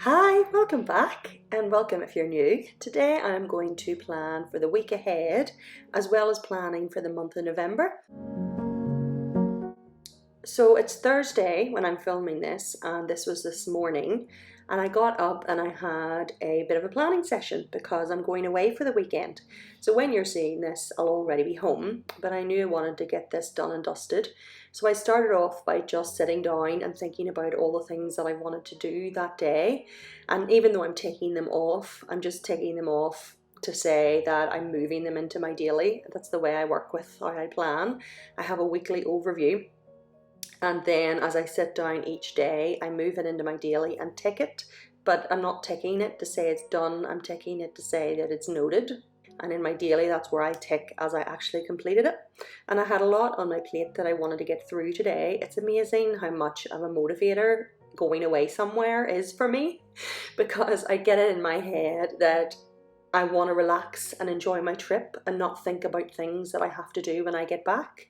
Hi, welcome back and welcome if you're new. Today I'm going to plan for the week ahead as well as planning for the month of November. So it's Thursday when I'm filming this and this was this morning, and I got up and I had a bit of a planning session because I'm going away for the weekend. So when you're seeing this I'll already be home, but I knew I wanted to get this done and dusted. So I started off by just sitting down and thinking about all the things that I wanted to do that day. And even though I'm taking them off, I'm just taking them off to say that I'm moving them into my daily. That's the way I work with how I plan. I have a weekly overview. And then as I sit down each day, I move it into my daily and tick it. But I'm not ticking it to say it's done, I'm ticking it to say that it's noted. And in my daily, that's where I tick as I actually completed it. And I had a lot on my plate that I wanted to get through today. It's amazing how much of a motivator going away somewhere is for me, because I get it in my head that I want to relax and enjoy my trip and not think about things that I have to do when I get back.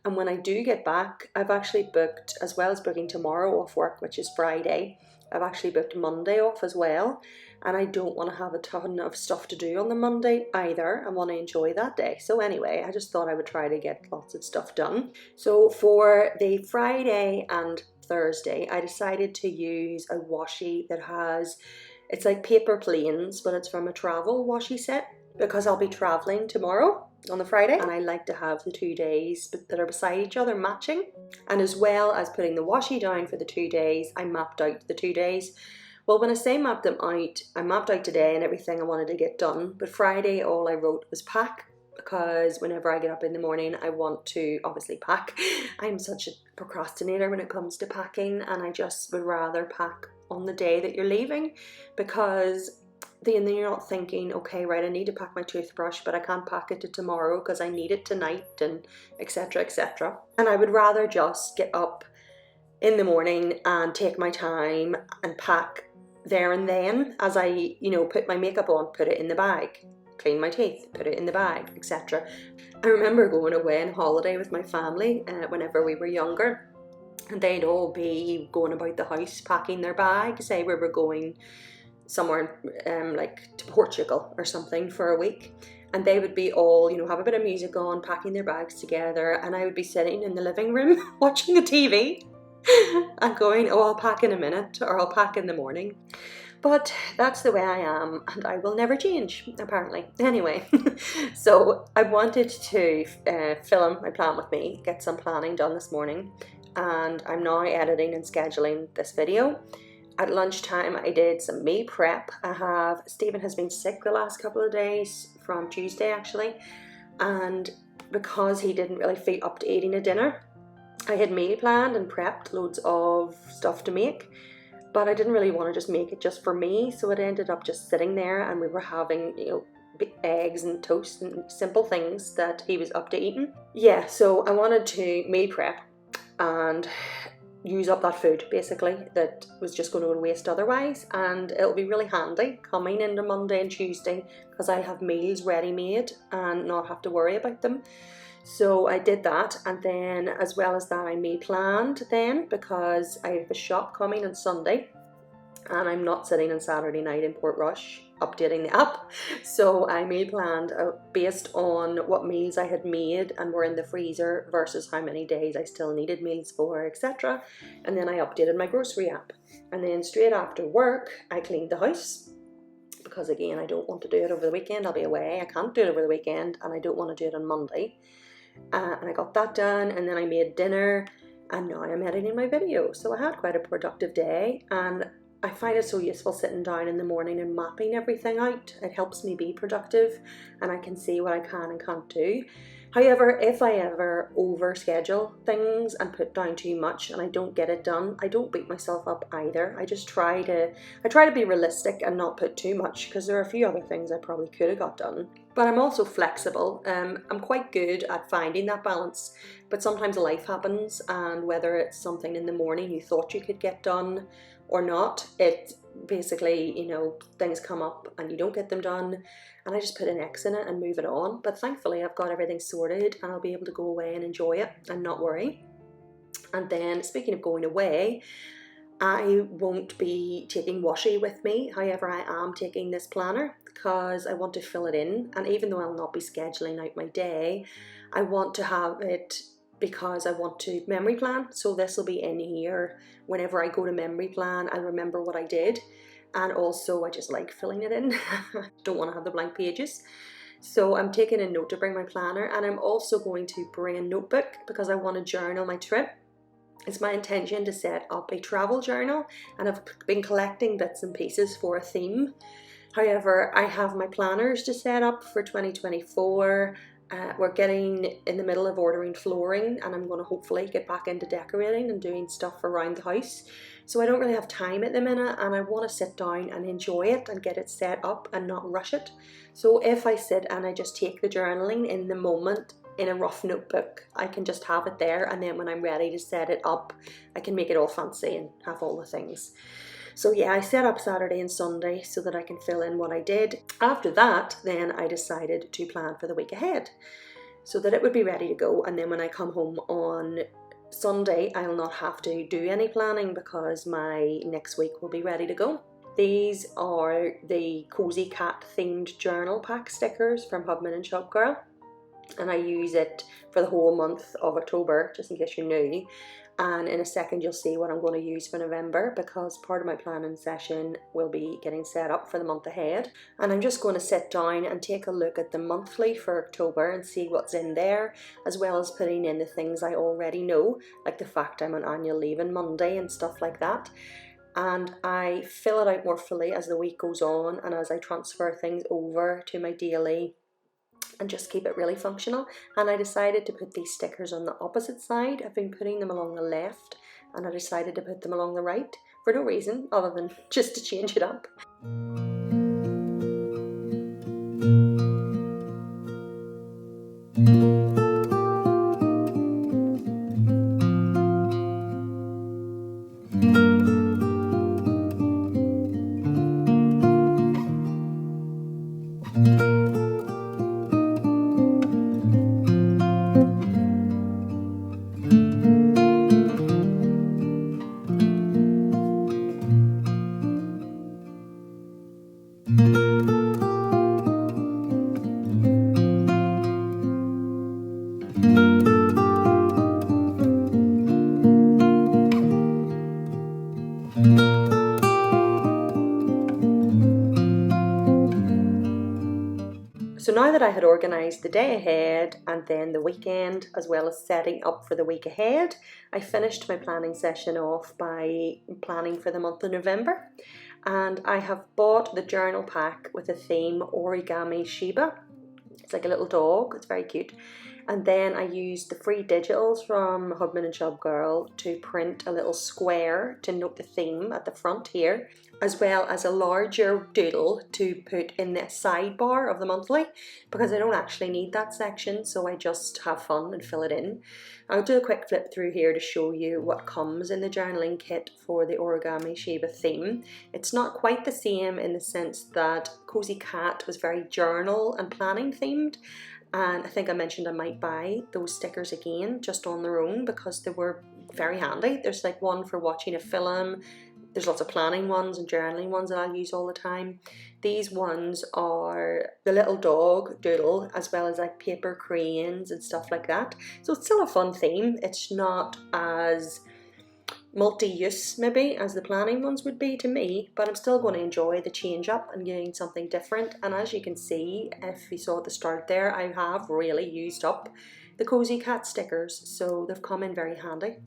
And when I do get back, I've actually booked, as well as booking tomorrow off work, which is Friday, I've actually booked Monday off as well. And I don't want to have a ton of stuff to do on the Monday either. I want to enjoy that day. So anyway, I just thought I would try to get lots of stuff done. So for the Friday and Thursday, I decided to use a washi that has, it's like paper planes, but it's from a travel washi set, because I'll be traveling tomorrow on the Friday, and I like to have the 2 days that are beside each other matching. And as well as putting the washi down for the 2 days, I mapped out the 2 days. Well, when I say map them out, I mapped out today and everything I wanted to get done, but Friday all I wrote was pack, because whenever I get up in the morning I want to obviously pack. I'm such a procrastinator when it comes to packing, and I just would rather pack on the day that you're leaving, because then you're not thinking, okay, right, I need to pack my toothbrush, but I can't pack it to tomorrow because I need it tonight, and etc, etc. And I would rather just get up in the morning and take my time and pack there and then, as I, put my makeup on, put it in the bag, clean my teeth, put it in the bag, etc. I remember going away on holiday with my family whenever we were younger, and they'd all be going about the house packing their bags. Say we were going somewhere like to Portugal or something for a week, and they would be all, have a bit of music on, packing their bags together, and I would be sitting in the living room watching the TV and going, oh, I'll pack in a minute, or I'll pack in the morning. But that's the way I am, and I will never change, apparently. Anyway, so I wanted to film my plan with me, get some planning done this morning, and I'm now editing and scheduling this video. At lunchtime I did some meal prep. Stephen has been sick the last couple of days, from Tuesday actually, and because he didn't really feel up to eating a dinner, I had meal planned and prepped loads of stuff to make, but I didn't really want to just make it just for me, so it ended up just sitting there, and we were having, eggs and toast and simple things that he was up to eating. Yeah, so I wanted to meal prep and use up that food basically that was just going to go to waste otherwise, and it'll be really handy coming into Monday and Tuesday because I have meals ready made and not have to worry about them. So I did that, and then as well as that I meal planned then, because I have a shop coming on Sunday and I'm not sitting on Saturday night in Portrush updating the app. So I meal planned based on what meals I had made and were in the freezer versus how many days I still needed meals for, etc. And then I updated my grocery app. And then straight after work I cleaned the house, because again I don't want to do it over the weekend. I'll be away, I can't do it over the weekend, and I don't want to do it on Monday. And I got that done, and then I made dinner, and now I'm editing my video. So I had quite a productive day, and I find it so useful sitting down in the morning and mapping everything out. It helps me be productive, and I can see what I can and can't do. However, if I ever overschedule things and put down too much and I don't get it done, I don't beat myself up either. I try to be realistic and not put too much, because there are a few other things I probably could have got done. But I'm also flexible. I'm quite good at finding that balance, but sometimes life happens, and whether it's something in the morning you thought you could get done or not, it basically, things come up and you don't get them done, and I just put an X in it and move it on. But thankfully I've got everything sorted, and I'll be able to go away and enjoy it and not worry. And then, speaking of going away, I won't be taking washi with me, however I am taking this planner because I want to fill it in, and even though I'll not be scheduling out my day, I want to have it because I want to memory plan. So this will be in here. Whenever I go to memory plan, I remember what I did, and also I just like filling it in. Don't want to have the blank pages. So I'm taking a note to bring my planner, and I'm also going to bring a notebook because I want to journal my trip. It's my intention to set up a travel journal, and I've been collecting bits and pieces for a theme. However, I have my planners to set up for 2024. We're getting in the middle of ordering flooring, and I'm going to hopefully get back into decorating and doing stuff around the house. So I don't really have time at the minute, and I want to sit down and enjoy it and get it set up and not rush it. So if I sit and I just take the journaling in the moment in a rough notebook, I can just have it there, and then when I'm ready to set it up, I can make it all fancy and have all the things. So yeah, I set up Saturday and Sunday so that I can fill in what I did. After that, then I decided to plan for the week ahead so that it would be ready to go, and then when I come home on Sunday, I'll not have to do any planning because my next week will be ready to go. These are the Cozy Cat themed journal pack stickers from Hubman and Chubgirl, and I use it for the whole month of October, just in case you're new. And in a second you'll see what I'm going to use for November, because part of my planning session will be getting set up for the month ahead. And I'm just going to sit down and take a look at the monthly for October and see what's in there, as well as putting in the things I already know, like the fact I'm on annual leave on Monday and stuff like that. And I fill it out more fully as the week goes on and as I transfer things over to my daily, and just keep it really functional. And I decided to put these stickers on the opposite side. I've been putting them along the left, and I decided to put them along the right for no reason other than just to change it up. So now that I had organised the day ahead and then the weekend, as well as setting up for the week ahead, I finished my planning session off by planning for the month of November. And I have bought the journal pack with the theme Origami Shiba. It's like a little dog, it's very cute. And then I used the free digitals from Hubman and Chubgirl to print a little square to note the theme at the front here, as well as a larger doodle to put in the sidebar of the monthly, because I don't actually need that section, so I just have fun and fill it in. I'll do a quick flip through here to show you what comes in the journaling kit for the Origami Shiba theme. It's not quite the same in the sense that Cozy Cat was very journal and planning themed, and I think I mentioned I might buy those stickers again just on their own because they were very handy. There's like one for watching a film. There's lots of planning ones and journaling ones that I'll use all the time. These ones are the little dog doodle, as well as like paper crayons and stuff like that. So it's still a fun theme. It's not as multi-use maybe as the planning ones would be to me, but I'm still going to enjoy the change up and getting something different. And as you can see, if you saw at the start there, I have really used up the Cozy Cat stickers, so they've come in very handy.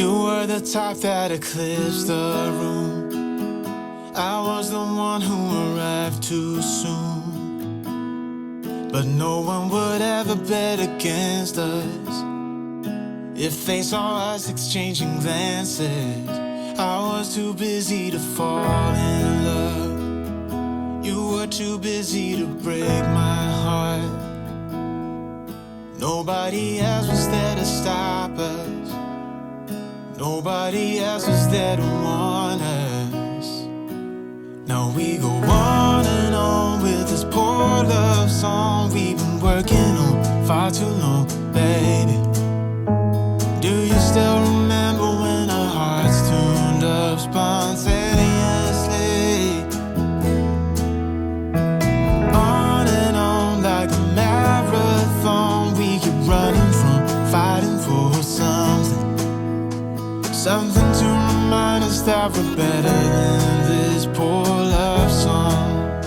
You were the type that eclipsed the room. I was the one who arrived too soon. But no one would ever bet against us if they saw us exchanging glances. I was too busy to fall in love. You were too busy to break my heart. Nobody else was there to stop us. Nobody else was there to warn us. Now we go on and on with this poor love song we've been working on far too long, baby. Do you still remember when our hearts tuned up spontaneously? On and on like a marathon, we keep running from fighting for something. Something to remind us that we're better than this poor love song.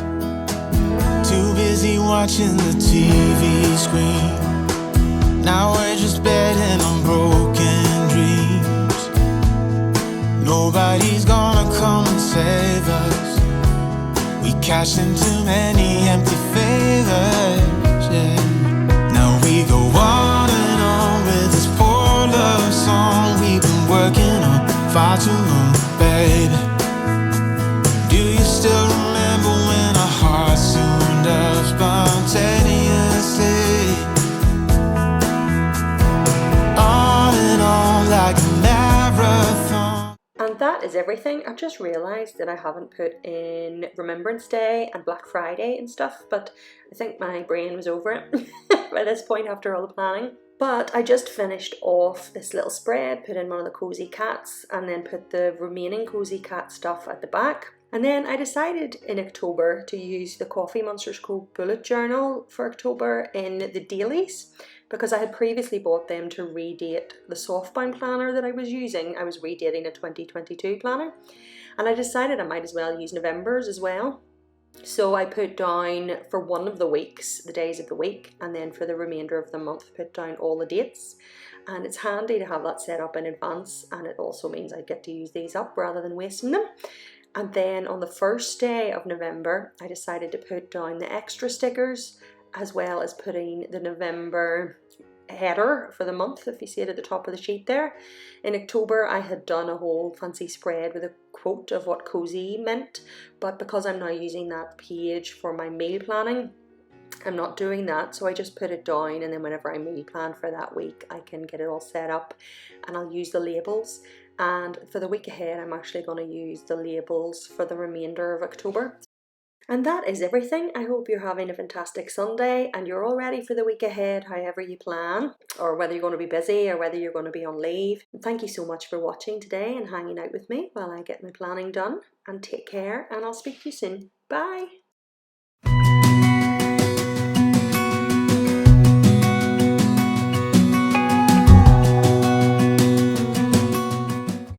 Too busy watching the TV screen. Now we're just betting on broken dreams. Nobody's gonna come and save us. We cashed in too many empty favors, yeah. Now we go on and on with this poor love song we've been working on far too long, baby. Do you still remember when our hearts tuned up spontaneously? On and on like a marathon. And that is everything. I just realised that I haven't put in Remembrance Day and Black Friday and stuff, but I think my brain was over it by this point after all the planning. But I just finished off this little spread, put in one of the cozy cats, and then put the remaining cozy cat stuff at the back. And then I decided in October to use the Coffee Monsters Co. bullet journal for October in the dailies, because I had previously bought them to redate the softbound planner that I was using. I was redating a 2022 planner, and I decided I might as well use November's as well. So I put down for one of the weeks, the days of the week, and then for the remainder of the month put down all the dates. And it's handy to have that set up in advance, and it also means I get to use these up rather than wasting them. And then on the first day of November, I decided to put down the extra stickers, as well as putting the November header for the month, if you see it at the top of the sheet there. In October, I had done a whole fancy spread with a quote of what cozy meant, but because I'm now using that page for my meal planning, I'm not doing that, so I just put it down, and then whenever I meal plan for that week, I can get it all set up, and I'll use the labels. And for the week ahead, I'm actually going to use the labels for the remainder of October. And that is everything. I hope you're having a fantastic Sunday and you're all ready for the week ahead, however you plan, or whether you're going to be busy or whether you're going to be on leave. And thank you so much for watching today and hanging out with me while I get my planning done. And take care, and I'll speak to you soon. Bye.